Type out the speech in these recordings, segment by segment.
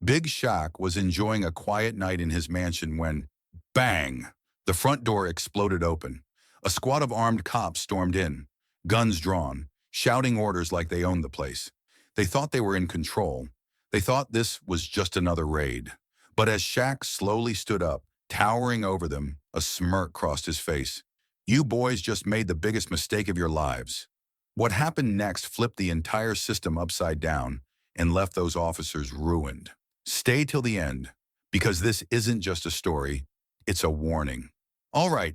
Big Shaq was enjoying a quiet night in his mansion when, bang, the front door exploded open. A squad of armed cops stormed in, guns drawn, shouting orders like they owned the place. They thought they were in control. They thought this was just another raid. But as Shaq slowly stood up, towering over them, a smirk crossed his face. You boys just made the biggest mistake of your lives. What happened next flipped the entire system upside down and left those officers ruined. Stay till the end, because this isn't just a story, it's a warning. All right,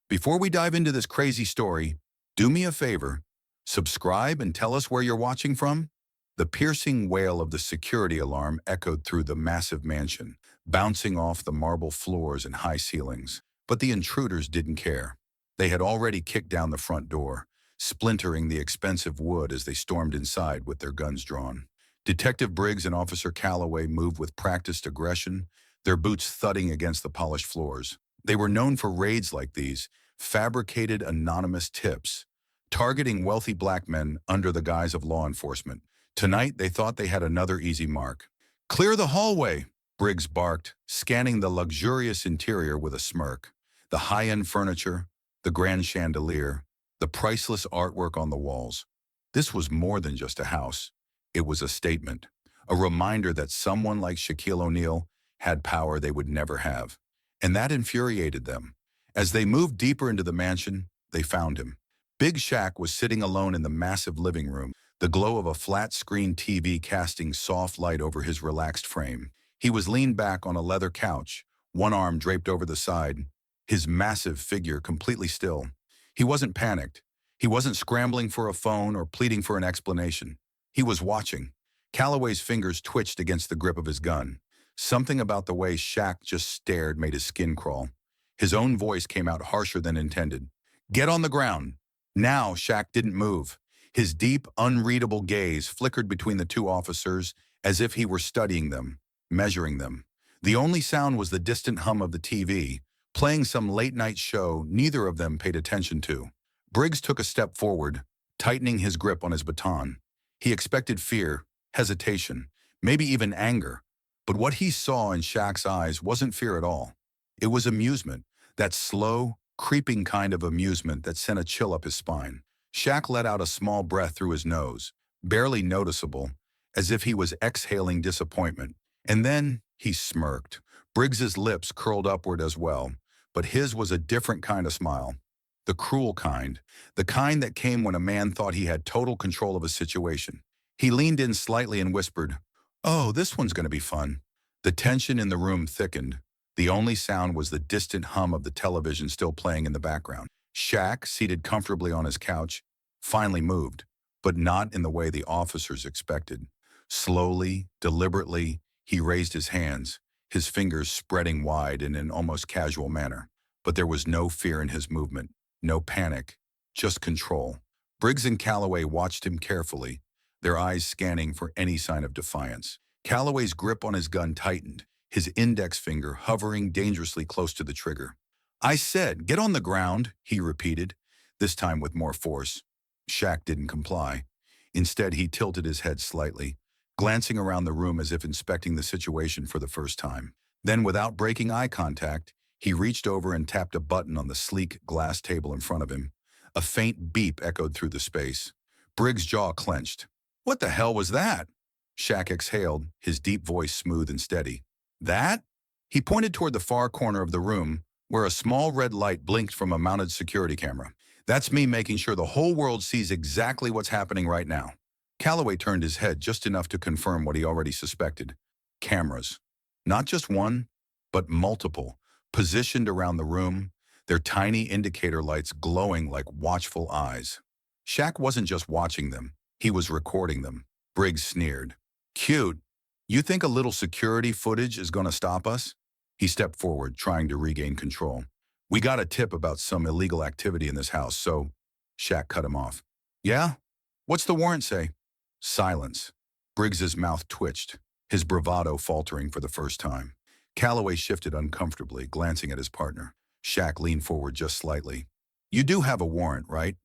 before we dive into this crazy story, do me a favor, subscribe and tell us where you're watching from. The piercing wail of the security alarm echoed through the massive mansion, bouncing off the marble floors and high ceilings. But the intruders didn't care. They had already kicked down the front door, splintering the expensive wood as they stormed inside with their guns drawn. Detective Briggs and Officer Calloway moved with practiced aggression, their boots thudding against the polished floors. They were known for raids like these, fabricated anonymous tips, targeting wealthy black men under the guise of law enforcement. Tonight, they thought they had another easy mark. "Clear the hallway," Briggs barked, scanning the luxurious interior with a smirk. The high-end furniture, the grand chandelier, the priceless artwork on the walls. This was more than just a house. It was a statement, a reminder that someone like Shaquille O'Neal had power they would never have. And that infuriated them. As they moved deeper into the mansion, they found him. Big Shaq was sitting alone in the massive living room, the glow of a flat-screen TV casting soft light over his relaxed frame. He was leaned back on a leather couch, one arm draped over the side, his massive figure completely still. He wasn't panicked. He wasn't scrambling for a phone or pleading for an explanation. He was watching. Calloway's fingers twitched against the grip of his gun. Something about the way Shaq just stared made his skin crawl. His own voice came out harsher than intended. "Get on the ground." Now Shaq didn't move. His deep, unreadable gaze flickered between the two officers as if he were studying them, measuring them. The only sound was the distant hum of the TV, playing some late-night show neither of them paid attention to. Briggs took a step forward, tightening his grip on his baton. He expected fear, hesitation, maybe even anger. But what he saw in Shaq's eyes wasn't fear at all. It was amusement, that slow, creeping kind of amusement that sent a chill up his spine. Shaq let out a small breath through his nose, barely noticeable, as if he was exhaling disappointment. And then he smirked. Briggs's lips curled upward as well, but his was a different kind of smile. The cruel kind, the kind that came when a man thought he had total control of a situation. He leaned in slightly and whispered, "Oh, this one's going to be fun." The tension in the room thickened. The only sound was the distant hum of the television still playing in the background. Shaq, seated comfortably on his couch, finally moved, but not in the way the officers expected. Slowly, deliberately, he raised his hands, his fingers spreading wide in an almost casual manner. But there was no fear in his movement, no panic, just control. Briggs and Calloway watched him carefully, their eyes scanning for any sign of defiance. Calloway's grip on his gun tightened, his index finger hovering dangerously close to the trigger. "I said, get on the ground," he repeated, this time with more force. Shaq didn't comply. Instead, he tilted his head slightly, glancing around the room as if inspecting the situation for the first time. Then, without breaking eye contact, he reached over and tapped a button on the sleek glass table in front of him. A faint beep echoed through the space. Briggs' jaw clenched. "What the hell was that?" Shaq exhaled, his deep voice smooth and steady. "That?" He pointed toward the far corner of the room, where a small red light blinked from a mounted security camera. "That's me making sure the whole world sees exactly what's happening right now." Calloway turned his head just enough to confirm what he already suspected. Cameras. Not just one, but multiple, positioned around the room, their tiny indicator lights glowing like watchful eyes. Shaq wasn't just watching them, he was recording them. Briggs sneered. "Cute. You think a little security footage is going to stop us?" He stepped forward, trying to regain control. "We got a tip about some illegal activity in this house, so—" Shaq cut him off. "Yeah? What's the warrant say?" Silence. Briggs's mouth twitched, his bravado faltering for the first time. Calloway shifted uncomfortably, glancing at his partner. Shaq leaned forward just slightly. "You do have a warrant, right?"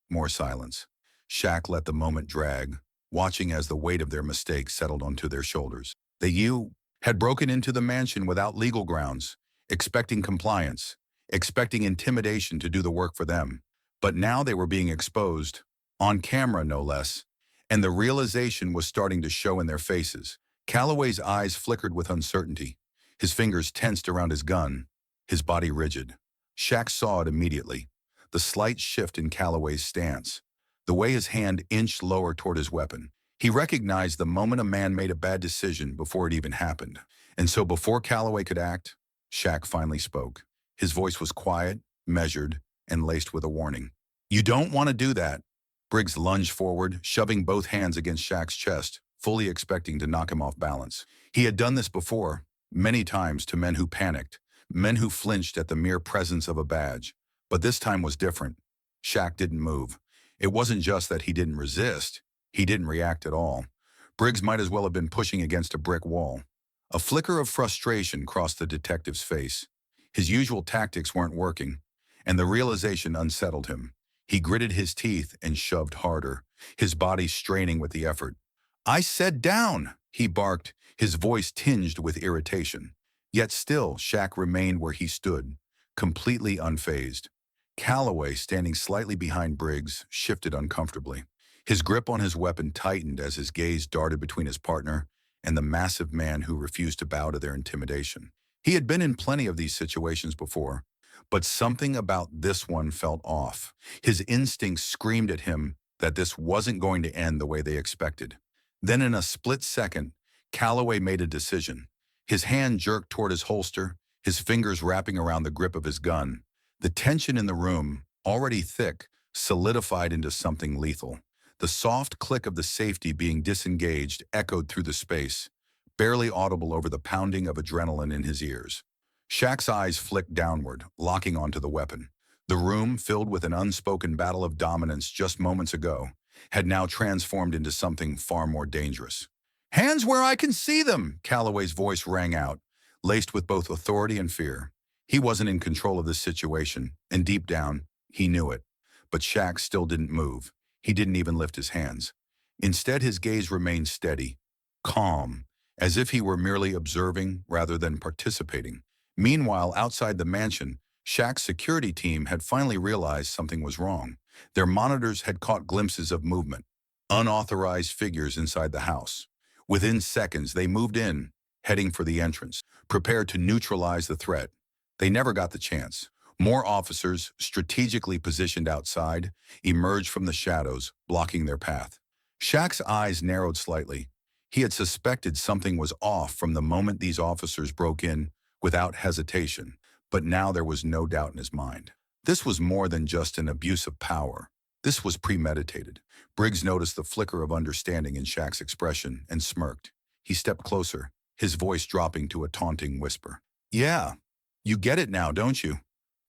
More silence. Shaq let the moment drag, watching as the weight of their mistake settled onto their shoulders. "You had broken into the mansion without legal grounds, expecting compliance, expecting intimidation to do the work for them. But now they were being exposed, on camera no less, and the realization was starting to show in their faces. Calloway's eyes flickered with uncertainty, his fingers tensed around his gun, his body rigid. Shaq saw it immediately, the slight shift in Calloway's stance, the way his hand inched lower toward his weapon. He recognized the moment a man made a bad decision before it even happened. And so before Calloway could act, Shaq finally spoke. His voice was quiet, measured, and laced with a warning. "You don't want to do that." Briggs lunged forward, shoving both hands against Shaq's chest, fully expecting to knock him off balance. He had done this before, many times to men who panicked, men who flinched at the mere presence of a badge. But this time was different. Shaq didn't move. It wasn't just that he didn't resist. He didn't react at all. Briggs might as well have been pushing against a brick wall. A flicker of frustration crossed the detective's face. His usual tactics weren't working, and the realization unsettled him. He gritted his teeth and shoved harder, his body straining with the effort. "I said down," he barked, his voice tinged with irritation. Yet still, Shaq remained where he stood, completely unfazed. Calloway, standing slightly behind Briggs, shifted uncomfortably. His grip on his weapon tightened as his gaze darted between his partner and the massive man who refused to bow to their intimidation. He had been in plenty of these situations before, but something about this one felt off. His instincts screamed at him that this wasn't going to end the way they expected. Then in a split second, Calloway made a decision. His hand jerked toward his holster, his fingers wrapping around the grip of his gun. The tension in the room, already thick, solidified into something lethal. The soft click of the safety being disengaged echoed through the space, barely audible over the pounding of adrenaline in his ears. Shaq's eyes flicked downward, locking onto the weapon. The room, filled with an unspoken battle of dominance just moments ago, had now transformed into something far more dangerous. "Hands where I can see them!" Calloway's voice rang out, laced with both authority and fear. He wasn't in control of this situation, and deep down, he knew it. But Shaq still didn't move. He didn't even lift his hands. Instead, his gaze remained steady, calm, as if he were merely observing rather than participating. Meanwhile, outside the mansion, Shaq's security team had finally realized something was wrong. Their monitors had caught glimpses of movement, unauthorized figures inside the house. Within seconds, they moved in, heading for the entrance, prepared to neutralize the threat. They never got the chance. More officers, strategically positioned outside, emerged from the shadows, blocking their path. Shaq's eyes narrowed slightly. He had suspected something was off from the moment these officers broke in, without hesitation, but now there was no doubt in his mind. This was more than just an abuse of power. This was premeditated. Briggs noticed the flicker of understanding in Shaq's expression and smirked. He stepped closer, his voice dropping to a taunting whisper. "Yeah, you get it now, don't you?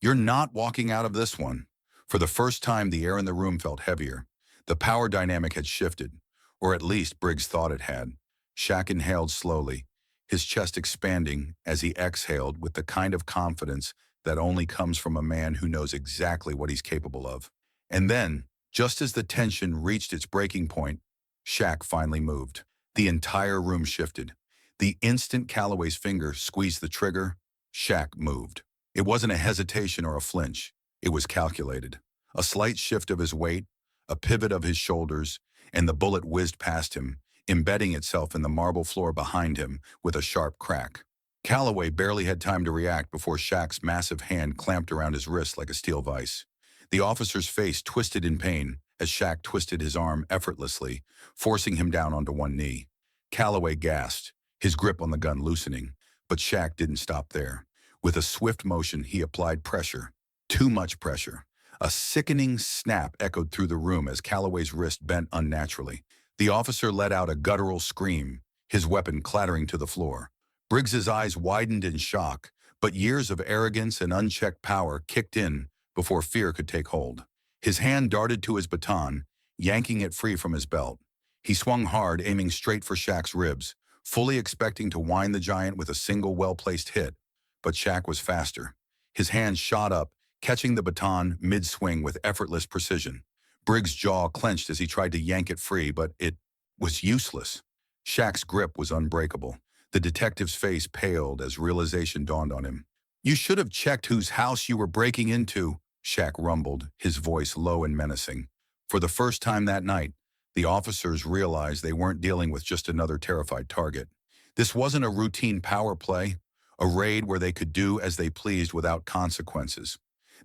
You're not walking out of this one." For the first time, the air in the room felt heavier. The power dynamic had shifted, or at least Briggs thought it had. Shaq inhaled slowly, his chest expanding as he exhaled with the kind of confidence that only comes from a man who knows exactly what he's capable of. And then, just as the tension reached its breaking point, Shaq finally moved. The entire room shifted. The instant Calloway's finger squeezed the trigger, Shaq moved. It wasn't a hesitation or a flinch. It was calculated. A slight shift of his weight, a pivot of his shoulders, and the bullet whizzed past him, embedding itself in the marble floor behind him with a sharp crack. Calloway barely had time to react before Shaq's massive hand clamped around his wrist like a steel vise. The officer's face twisted in pain as Shaq twisted his arm effortlessly, forcing him down onto one knee. Calloway gasped, his grip on the gun loosening, but Shaq didn't stop there. With a swift motion, he applied pressure. Too much pressure. A sickening snap echoed through the room as Calloway's wrist bent unnaturally. The officer let out a guttural scream, his weapon clattering to the floor. Briggs's eyes widened in shock, but years of arrogance and unchecked power kicked in before fear could take hold. His hand darted to his baton, yanking it free from his belt. He swung hard, aiming straight for Shaq's ribs, fully expecting to wind the giant with a single well-placed hit. But Shaq was faster. His hand shot up, catching the baton mid-swing with effortless precision. Briggs' jaw clenched as he tried to yank it free, but it was useless. Shaq's grip was unbreakable. The detective's face paled as realization dawned on him. "You should have checked whose house you were breaking into," Shaq rumbled, his voice low and menacing. For the first time that night, the officers realized they weren't dealing with just another terrified target. This wasn't a routine power play, a raid where they could do as they pleased without consequences.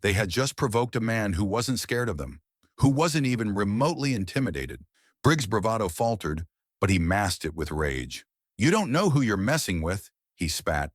They had just provoked a man who wasn't scared of them, who wasn't even remotely intimidated. Briggs' bravado faltered, but he masked it with rage. "You don't know who you're messing with," he spat.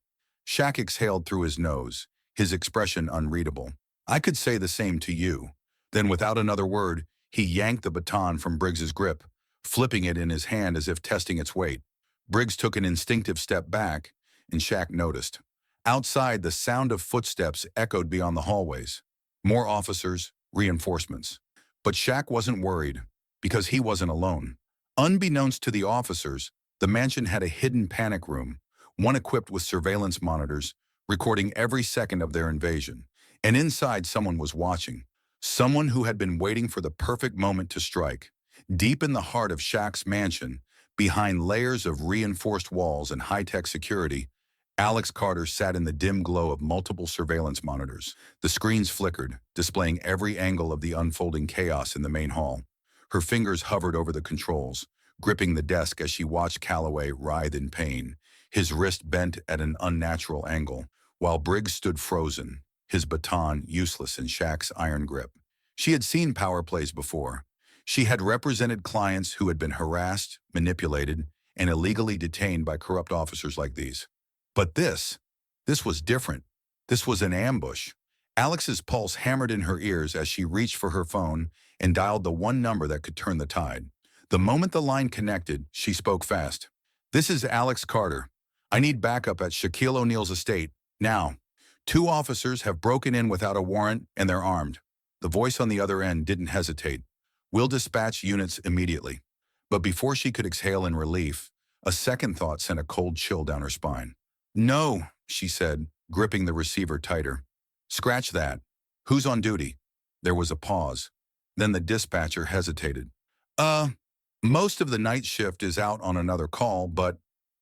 Shaq exhaled through his nose, his expression unreadable. "I could say the same to you." Then without another word, he yanked the baton from Briggs's grip, flipping it in his hand as if testing its weight. Briggs took an instinctive step back, and Shaq noticed. Outside, the sound of footsteps echoed beyond the hallways. More officers, reinforcements. But Shaq wasn't worried, because he wasn't alone. Unbeknownst to the officers, the mansion had a hidden panic room, one equipped with surveillance monitors, recording every second of their invasion. And inside, someone was watching. Someone who had been waiting for the perfect moment to strike. Deep in the heart of Shaq's mansion, behind layers of reinforced walls and high-tech security, Alex Carter sat in the dim glow of multiple surveillance monitors. The screens flickered, displaying every angle of the unfolding chaos in the main hall. Her fingers hovered over the controls, gripping the desk as she watched Calloway writhe in pain, his wrist bent at an unnatural angle, while Briggs stood frozen, his baton useless in Shaq's iron grip. She had seen power plays before. She had represented clients who had been harassed, manipulated, and illegally detained by corrupt officers like these. But this was different. This was an ambush. Alex's pulse hammered in her ears as she reached for her phone and dialed the one number that could turn the tide. The moment the line connected, she spoke fast. "This is Alex Carter. I need backup at Shaquille O'Neal's estate, now. 2 officers have broken in without a warrant and they're armed." The voice on the other end didn't hesitate. "We'll dispatch units immediately." But before she could exhale in relief, a second thought sent a cold chill down her spine. "No," she said, gripping the receiver tighter. "Scratch that. Who's on duty?" There was a pause. Then the dispatcher hesitated. Most of the night shift is out on another call, but..."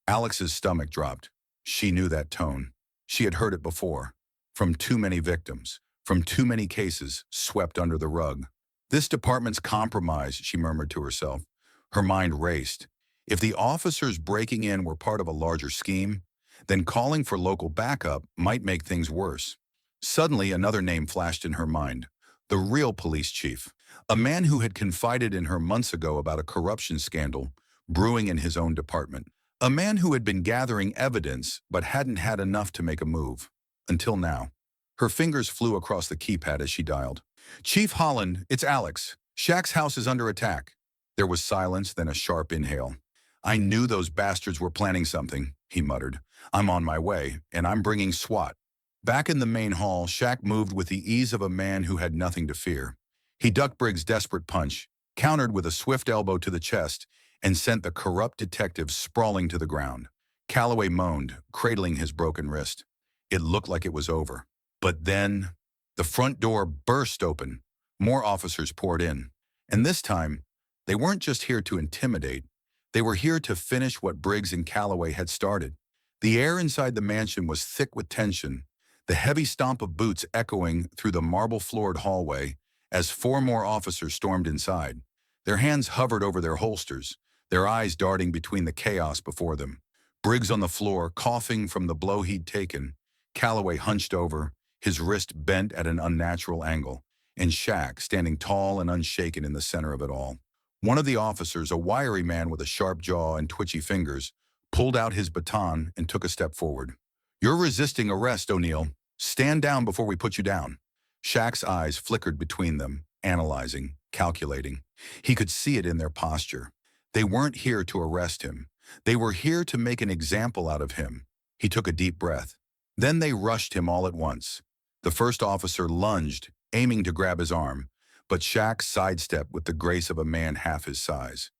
Alex's stomach dropped. She knew that tone. She had heard it before. From too many victims. From too many cases swept under the rug. "This department's compromised," she murmured to herself. Her mind raced. If the officers breaking in were part of a larger scheme, then calling for local backup might make things worse. Suddenly, another name flashed in her mind. The real police chief. A man who had confided in her months ago about a corruption scandal brewing in his own department. A man who had been gathering evidence but hadn't had enough to make a move. Until now. Her fingers flew across the keypad as she dialed. "Chief Holland, it's Alex. Shaq's house is under attack." There was silence, then a sharp inhale. "I knew those bastards were planning something," he muttered. "I'm on my way, and I'm bringing SWAT." Back in the main hall, Shaq moved with the ease of a man who had nothing to fear. He ducked Briggs' desperate punch, countered with a swift elbow to the chest, and sent the corrupt detective sprawling to the ground. Calloway moaned, cradling his broken wrist. It looked like it was over. But then, the front door burst open. More officers poured in. And this time, they weren't just here to intimidate. They were here to finish what Briggs and Calloway had started. The air inside the mansion was thick with tension, the heavy stomp of boots echoing through the marble-floored hallway as 4 more officers stormed inside. Their hands hovered over their holsters, their eyes darting between the chaos before them. Briggs on the floor, coughing from the blow he'd taken. Calloway hunched over, his wrist bent at an unnatural angle, and Shaq standing tall and unshaken in the center of it all. One of the officers, a wiry man with a sharp jaw and twitchy fingers, pulled out his baton and took a step forward. "You're resisting arrest, O'Neal. Stand down before we put you down." Shaq's eyes flickered between them, analyzing, calculating. He could see it in their posture. They weren't here to arrest him. They were here to make an example out of him. He took a deep breath. Then they rushed him all at once. The first officer lunged, aiming to grab his arm, but Shaq sidestepped with the grace of a man half his size.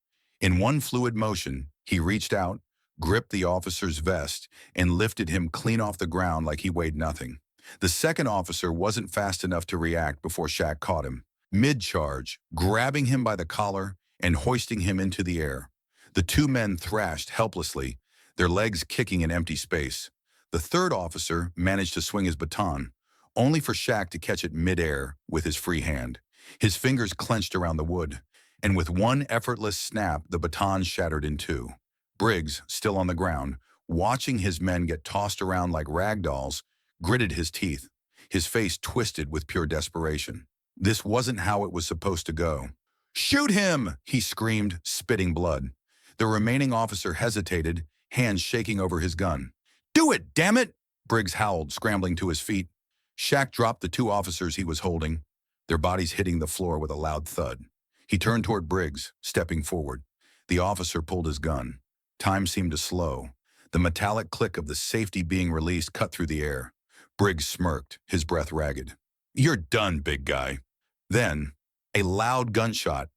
In one fluid motion, he reached out, gripped the officer's vest, and lifted him clean off the ground like he weighed nothing. The second officer wasn't fast enough to react before Shaq caught him, mid-charge, grabbing him by the collar and hoisting him into the air. The 2 men thrashed helplessly, their legs kicking in empty space. The third officer managed to swing his baton, only for Shaq to catch it midair with his free hand. His fingers clenched around the wood, and with one effortless snap, the baton shattered in two. Briggs, still on the ground, watching his men get tossed around like rag dolls, gritted his teeth, his face twisted with pure desperation. This wasn't how it was supposed to go. "Shoot him!" he screamed, spitting blood. The remaining officer hesitated, hands shaking over his gun. "Do it, damn it!" Briggs howled, scrambling to his feet. Shaq dropped the two officers he was holding, their bodies hitting the floor with a loud thud. He turned toward Briggs, stepping forward. The officer pulled his gun. Time seemed to slow. The metallic click of the safety being released cut through the air. Briggs smirked, his breath ragged. "You're done, big guy." Then, a loud gunshot.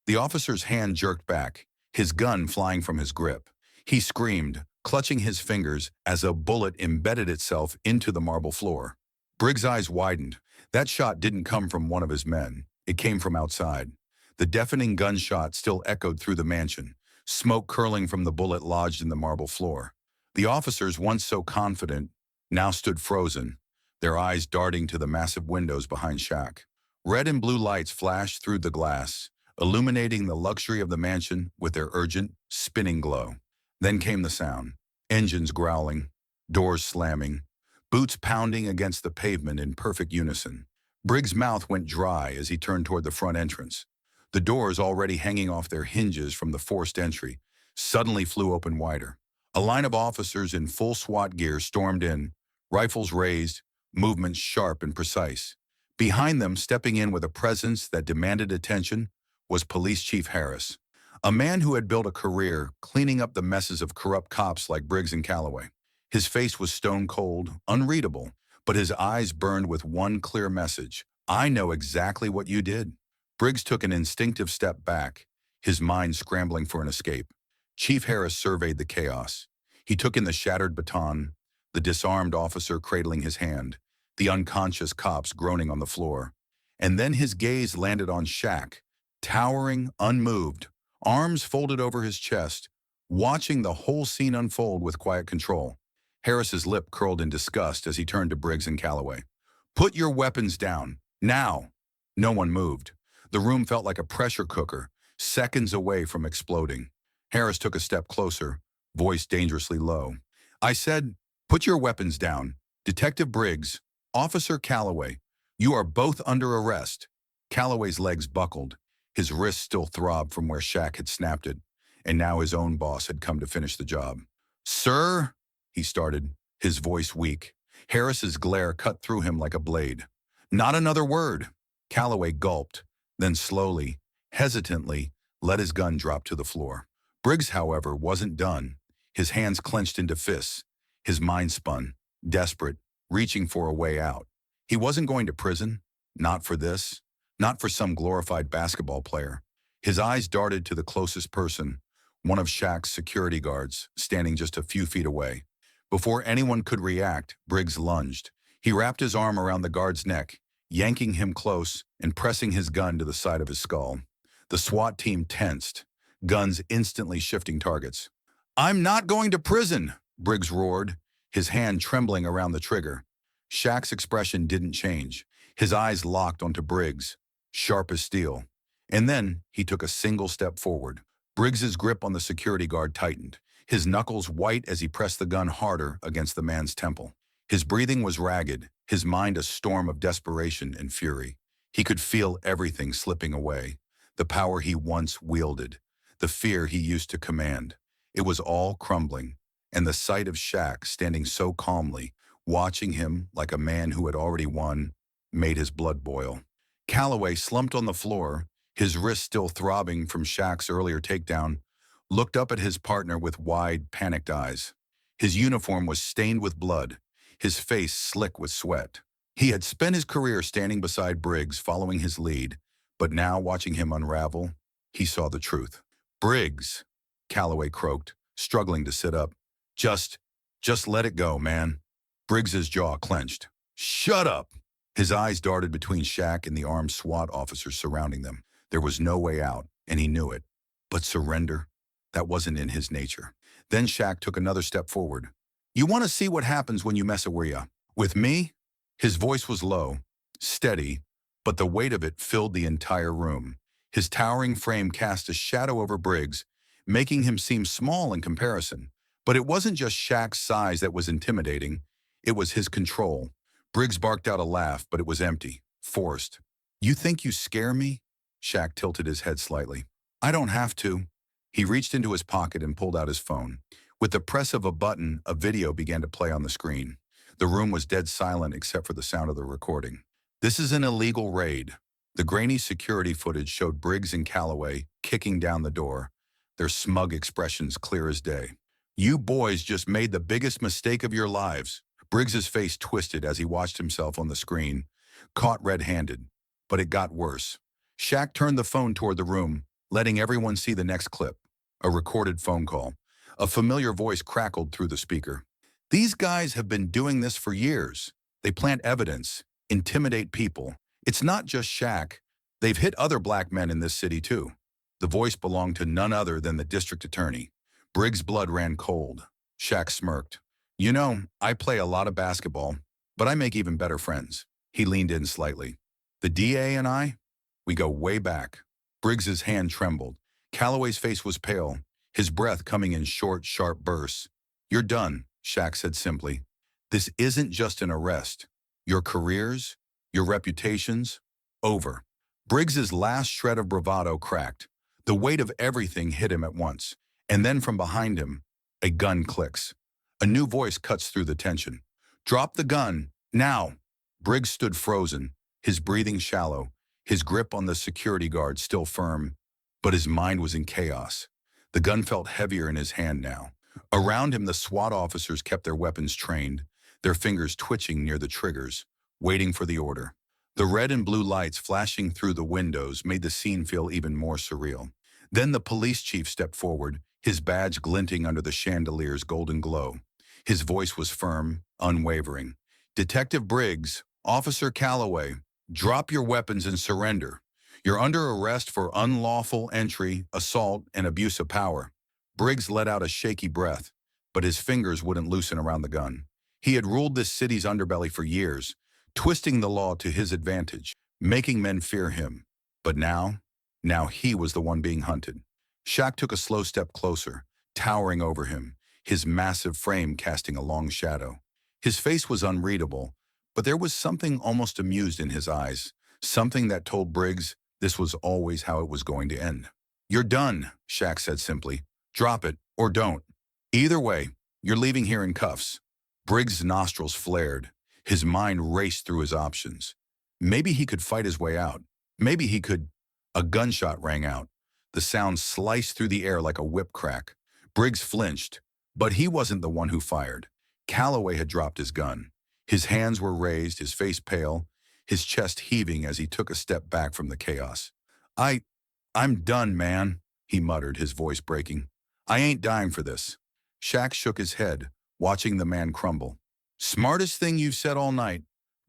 The officer's hand jerked back, his gun flying from his grip. He screamed, clutching his fingers as a bullet embedded itself into the marble floor. Briggs' eyes widened. That shot didn't come from one of his men. It came from outside. The deafening gunshot still echoed through the mansion, smoke curling from the bullet lodged in the marble floor. The officers, once so confident, now stood frozen, their eyes darting to the massive windows behind Shaq. Red and blue lights flashed through the glass, illuminating the luxury of the mansion with their urgent, spinning glow. Then came the sound. Engines growling, doors slamming, boots pounding against the pavement in perfect unison. Briggs' mouth went dry as he turned toward the front entrance. The doors, already hanging off their hinges from the forced entry, suddenly flew open wider. A line of officers in full SWAT gear stormed in, rifles raised, movements sharp and precise. Behind them, stepping in with a presence that demanded attention, was Police Chief Harris, a man who had built a career cleaning up the messes of corrupt cops like Briggs and Calloway. His face was stone cold, unreadable, but his eyes burned with one clear message: "I know exactly what you did." Briggs took an instinctive step back, his mind scrambling for an escape. Chief Harris surveyed the chaos. He took in the shattered baton, the disarmed officer cradling his hand, the unconscious cops groaning on the floor. And then his gaze landed on Shaq, towering, unmoved, arms folded over his chest, watching the whole scene unfold with quiet control. Harris's lip curled in disgust as he turned to Briggs and Calloway. "Put your weapons down, now." No one moved. The room felt like a pressure cooker, seconds away from exploding. Harris took a step closer, voice dangerously low. "I said, put your weapons down. Detective Briggs, Officer Calloway, you are both under arrest." Calloway's legs buckled. His wrist still throbbed from where Shaq had snapped it, and now his own boss had come to finish the job. "Sir," he started, his voice weak. Harris's glare cut through him like a blade. "Not another word." Calloway gulped, then slowly, hesitantly, let his gun drop to the floor. Briggs, however, wasn't done. His hands clenched into fists, his mind spun, desperate, reaching for a way out. He wasn't going to prison, not for this, not for some glorified basketball player. His eyes darted to the closest person, one of Shaq's security guards, standing just a few feet away. Before anyone could react, Briggs lunged. He wrapped his arm around the guard's neck, yanking him close and pressing his gun to the side of his skull. The SWAT team tensed, guns instantly shifting targets. "I'm not going to prison," Briggs roared, his hand trembling around the trigger. Shaq's expression didn't change. His eyes locked onto Briggs, sharp as steel. And then he took a single step forward. Briggs's grip on the security guard tightened, his knuckles white as he pressed the gun harder against the man's temple. His breathing was ragged, his mind a storm of desperation and fury. He could feel everything slipping away, the power he once wielded, the fear he used to command. It was all crumbling, and the sight of Shaq standing so calmly, watching him like a man who had already won, made his blood boil. Calloway, slumped on the floor, his wrist still throbbing from Shaq's earlier takedown, looked up at his partner with wide, panicked eyes. His uniform was stained with blood, his face slick with sweat. He had spent his career standing beside Briggs, following his lead, but now, watching him unravel, he saw the truth. "Briggs," Calloway croaked, struggling to sit up. Just let it go, man." Briggs's jaw clenched. "Shut up!" His eyes darted between Shaq and the armed SWAT officers surrounding them. There was no way out, and he knew it. But surrender? That wasn't in his nature. Then Shaq took another step forward. You want to see what happens when you mess with me? His voice was low, steady, but the weight of it filled the entire room. His towering frame cast a shadow over Briggs, making him seem small in comparison. But it wasn't just Shaq's size that was intimidating. It was his control. Briggs barked out a laugh, but it was empty, forced. You think you scare me? Shaq tilted his head slightly. I don't have to. He reached into his pocket and pulled out his phone. With the press of a button, a video began to play on the screen. The room was dead silent except for the sound of the recording. This is an illegal raid. The grainy security footage showed Briggs and Calloway kicking down the door, their smug expressions clear as day. You boys just made the biggest mistake of your lives. Briggs's face twisted as he watched himself on the screen, caught red-handed. But it got worse. Shaq turned the phone toward the room, letting everyone see the next clip. A recorded phone call. A familiar voice crackled through the speaker. These guys have been doing this for years. They plant evidence, intimidate people. It's not just Shaq. They've hit other black men in this city too. The voice belonged to none other than the district attorney. Briggs' blood ran cold. Shaq smirked. You know, I play a lot of basketball, but I make even better friends. He leaned in slightly. The DA and I, we go way back. Briggs's hand trembled. Calloway's face was pale, his breath coming in short, sharp bursts. You're done, Shaq said simply. This isn't just an arrest. Your careers, your reputations, over. Briggs's last shred of bravado cracked. The weight of everything hit him at once. And then from behind him, a gun clicks. A new voice cuts through the tension. Drop the gun, now. Briggs stood frozen, his breathing shallow, his grip on the security guard still firm, but his mind was in chaos. The gun felt heavier in his hand now. Around him, the SWAT officers kept their weapons trained, their fingers twitching near the triggers, waiting for the order. The red and blue lights flashing through the windows made the scene feel even more surreal. Then the police chief stepped forward, his badge glinting under the chandelier's golden glow. His voice was firm, unwavering. Detective Briggs, Officer Calloway, drop your weapons and surrender. You're under arrest for unlawful entry, assault, and abuse of power. Briggs let out a shaky breath, but his fingers wouldn't loosen around the gun. He had ruled this city's underbelly for years, twisting the law to his advantage, making men fear him. But now he was the one being hunted. Shaq took a slow step closer, towering over him, his massive frame casting a long shadow. His face was unreadable, but there was something almost amused in his eyes, something that told Briggs this was always how it was going to end. You're done, Shaq said simply. Drop it, or don't. Either way, you're leaving here in cuffs. Briggs' nostrils flared. His mind raced through his options. Maybe he could fight his way out. Maybe he could. A gunshot rang out. The sound sliced through the air like a whip crack. Briggs flinched, but he wasn't the one who fired. Calloway had dropped his gun. His hands were raised, his face pale, his chest heaving as he took a step back from the chaos. I'm done, man, he muttered, his voice breaking. I ain't dying for this. Shaq shook his head, watching the man crumble. Smartest thing you've said all night.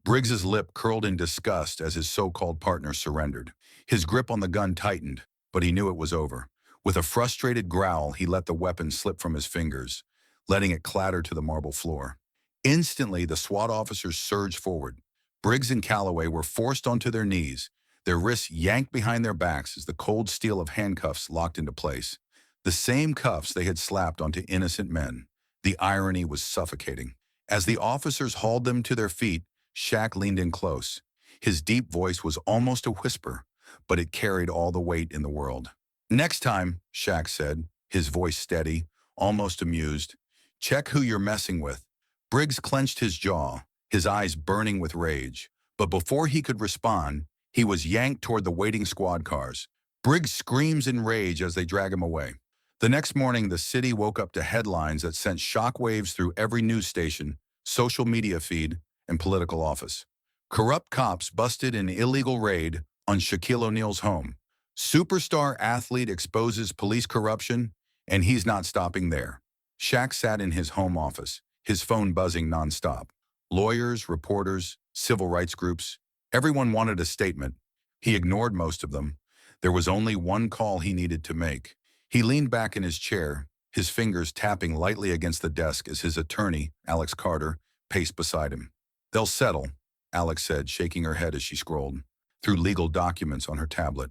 Briggs's lip curled in disgust as his so-called partner surrendered. His grip on the gun tightened, but he knew it was over. With a frustrated growl, he let the weapon slip from his fingers, letting it clatter to the marble floor. Instantly, the SWAT officers surged forward. Briggs and Calloway were forced onto their knees, their wrists yanked behind their backs as the cold steel of handcuffs locked into place. The same cuffs they had slapped onto innocent men. The irony was suffocating. As the officers hauled them to their feet, Shaq leaned in close. His deep voice was almost a whisper, but it carried all the weight in the world. Next time, Shaq said, his voice steady, almost amused, check who you're messing with. Briggs clenched his jaw, his eyes burning with rage. But before he could respond, he was yanked toward the waiting squad cars. Briggs screams in rage as they drag him away. The next morning, the city woke up to headlines that sent shockwaves through every news station, social media feed, and political office. Corrupt cops busted an illegal raid on Shaquille O'Neal's home. Superstar athlete exposes police corruption, and he's not stopping there. Shaq sat in his home office, his phone buzzing nonstop. Lawyers, reporters, civil rights groups, everyone wanted a statement. He ignored most of them. There was only one call he needed to make. He leaned back in his chair, his fingers tapping lightly against the desk as his attorney, Alex Carter, paced beside him. "They'll settle," Alex said, shaking her head as she scrolled through legal documents on her tablet.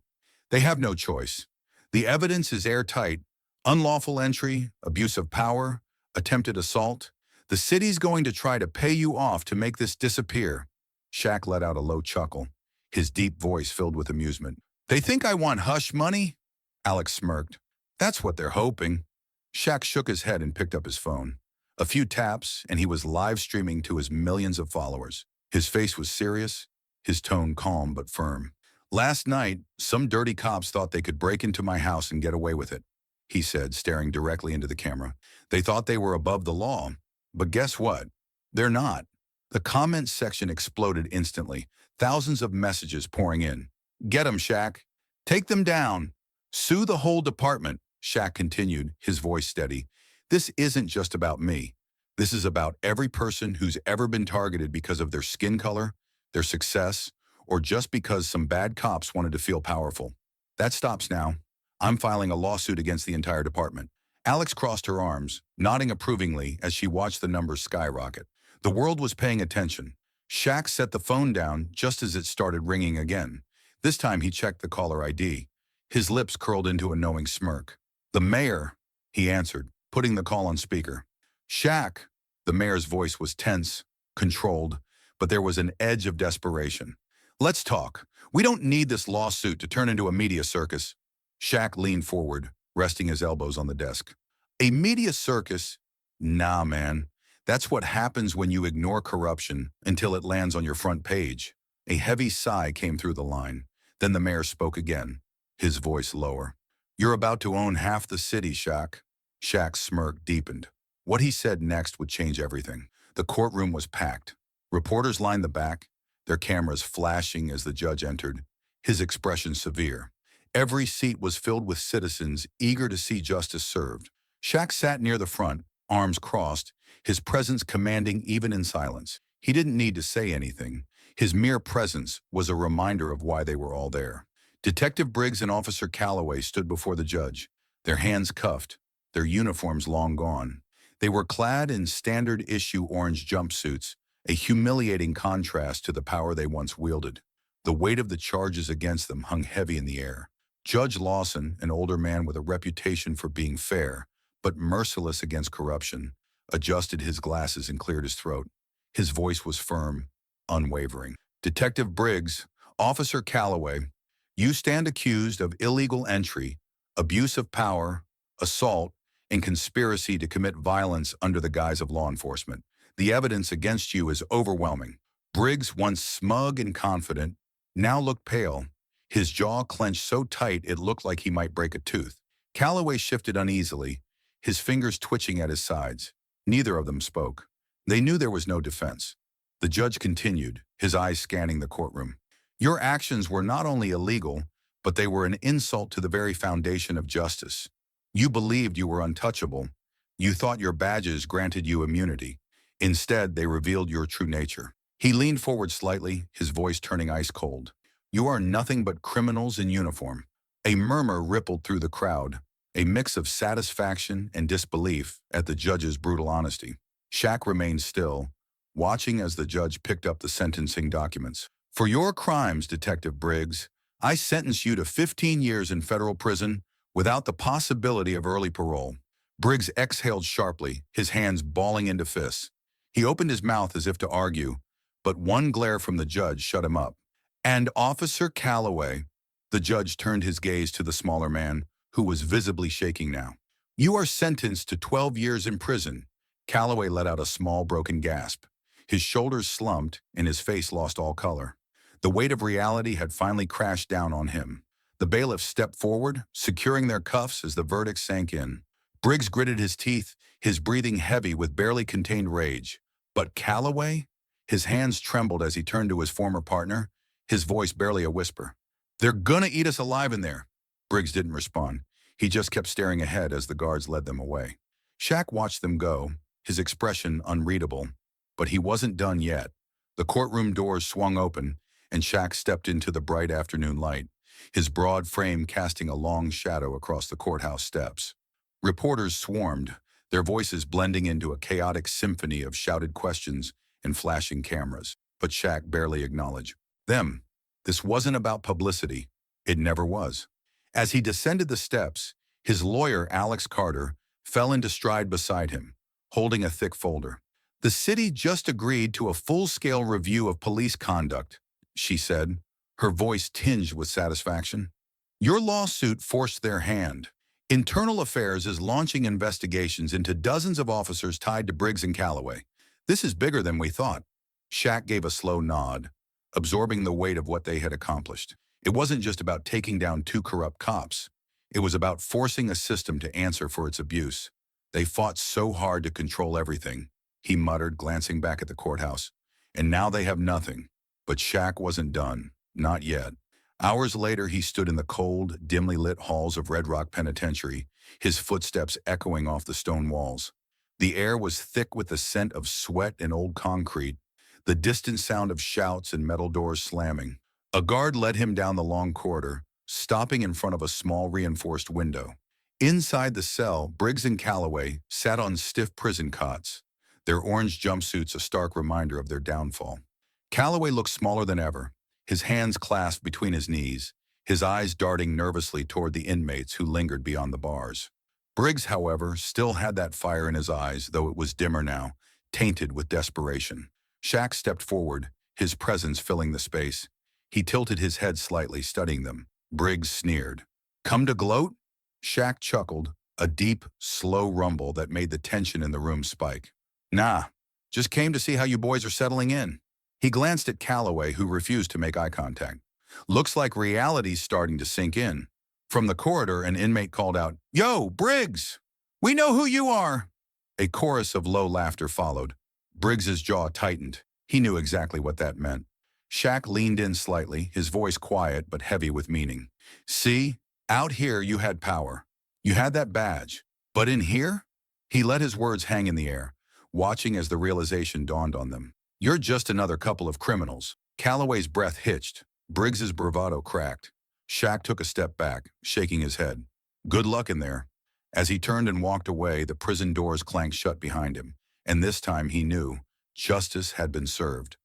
"They have no choice. The evidence is airtight. Unlawful entry, abuse of power, attempted assault. The city's going to try to pay you off to make this disappear." Shaq let out a low chuckle, his deep voice filled with amusement. "They think I want hush money?" Alex smirked. "That's what they're hoping." Shaq shook his head and picked up his phone. A few taps, and he was live streaming to his millions of followers. His face was serious, his tone calm but firm. "Last night, some dirty cops thought they could break into my house and get away with it," he said, staring directly into the camera. "They thought they were above the law. But guess what? They're not." The comments section exploded instantly, thousands of messages pouring in. "Get 'em, Shaq. Take them down. Sue the whole department," Shaq continued, his voice steady. "This isn't just about me. This is about every person who's ever been targeted because of their skin color, their success, or just because some bad cops wanted to feel powerful. That stops now. I'm filing a lawsuit against the entire department." Alex crossed her arms, nodding approvingly as she watched the numbers skyrocket. The world was paying attention. Shaq set the phone down just as it started ringing again. This time he checked the caller ID. His lips curled into a knowing smirk. "The mayor," he answered, putting the call on speaker. "Shaq." The mayor's voice was tense, controlled, but there was an edge of desperation. "Let's talk. We don't need this lawsuit to turn into a media circus." Shaq leaned forward, resting his elbows on the desk. "A media circus? Nah, man. That's what happens when you ignore corruption until it lands on your front page." A heavy sigh came through the line. Then the mayor spoke again, his voice lower. "You're about to own half the city, Shaq." Shaq's smirk deepened. What he said next would change everything. The courtroom was packed. Reporters lined the back, their cameras flashing as the judge entered, his expression severe. Every seat was filled with citizens eager to see justice served. Shaq sat near the front, arms crossed, his presence commanding even in silence. He didn't need to say anything. His mere presence was a reminder of why they were all there. Detective Briggs and Officer Calloway stood before the judge, their hands cuffed, their uniforms long gone. They were clad in standard-issue orange jumpsuits, a humiliating contrast to the power they once wielded. The weight of the charges against them hung heavy in the air. Judge Lawson, an older man with a reputation for being fair, but merciless against corruption, adjusted his glasses and cleared his throat. His voice was firm, unwavering. "Detective Briggs, Officer Calloway, you stand accused of illegal entry, abuse of power, assault, and conspiracy to commit violence under the guise of law enforcement. The evidence against you is overwhelming." Briggs, once smug and confident, now looked pale, his jaw clenched so tight it looked like he might break a tooth. Calloway shifted uneasily, his fingers twitching at his sides. Neither of them spoke. They knew there was no defense. The judge continued, his eyes scanning the courtroom. "Your actions were not only illegal, but they were an insult to the very foundation of justice. You believed you were untouchable. You thought your badges granted you immunity. Instead, they revealed your true nature." He leaned forward slightly, his voice turning ice cold. "You are nothing but criminals in uniform." A murmur rippled through the crowd, a mix of satisfaction and disbelief at the judge's brutal honesty. Shaq remained still, watching as the judge picked up the sentencing documents. "For your crimes, Detective Briggs, I sentence you to 15 years in federal prison without the possibility of early parole." Briggs exhaled sharply, his hands balling into fists. He opened his mouth as if to argue, but one glare from the judge shut him up. "And Officer Calloway," the judge turned his gaze to the smaller man, who was visibly shaking now. "You are sentenced to 12 years in prison." Calloway let out a small, broken gasp. His shoulders slumped, and his face lost all color. The weight of reality had finally crashed down on him. The bailiffs stepped forward, securing their cuffs as the verdict sank in. Briggs gritted his teeth, his breathing heavy with barely contained rage. But Calloway? His hands trembled as he turned to his former partner, his voice barely a whisper. "They're gonna eat us alive in there." Briggs didn't respond. He just kept staring ahead as the guards led them away. Shaq watched them go, his expression unreadable. But he wasn't done yet. The courtroom doors swung open, and Shaq stepped into the bright afternoon light, his broad frame casting a long shadow across the courthouse steps. Reporters swarmed, their voices blending into a chaotic symphony of shouted questions and flashing cameras. But Shaq barely acknowledged them. This wasn't about publicity. It never was. As he descended the steps, his lawyer, Alex Carter, fell into stride beside him, holding a thick folder. The city just agreed to a full-scale review of police conduct, she said, her voice tinged with satisfaction. Your lawsuit forced their hand. Internal Affairs is launching investigations into dozens of officers tied to Briggs and Calloway. This is bigger than we thought. Shaq gave a slow nod, absorbing the weight of what they had accomplished. It wasn't just about taking down two corrupt cops. It was about forcing a system to answer for its abuse. They fought so hard to control everything, he muttered, glancing back at the courthouse. And now they have nothing. But Shaq wasn't done. Not yet. Hours later, he stood in the cold, dimly lit halls of Red Rock Penitentiary, his footsteps echoing off the stone walls. The air was thick with the scent of sweat and old concrete, the distant sound of shouts and metal doors slamming. A guard led him down the long corridor, stopping in front of a small reinforced window. Inside the cell, Briggs and Calloway sat on stiff prison cots, their orange jumpsuits a stark reminder of their downfall. Calloway looked smaller than ever, his hands clasped between his knees, his eyes darting nervously toward the inmates who lingered beyond the bars. Briggs, however, still had that fire in his eyes, though it was dimmer now, tainted with desperation. Shaq stepped forward, his presence filling the space. He tilted his head slightly, studying them. Briggs sneered. Come to gloat? Shaq chuckled, a deep, slow rumble that made the tension in the room spike. Nah, just came to see how you boys are settling in. He glanced at Calloway, who refused to make eye contact. Looks like reality's starting to sink in. From the corridor, an inmate called out, Yo, Briggs! We know who you are! A chorus of low laughter followed. Briggs's jaw tightened. He knew exactly what that meant. Shaq leaned in slightly, his voice quiet but heavy with meaning. See, out here you had power. You had that badge. But in here? He let his words hang in the air, watching as the realization dawned on them. You're just another couple of criminals. Calloway's breath hitched. Briggs's bravado cracked. Shaq took a step back, shaking his head. Good luck in there. As he turned and walked away, the prison doors clanked shut behind him. And this time he knew justice had been served.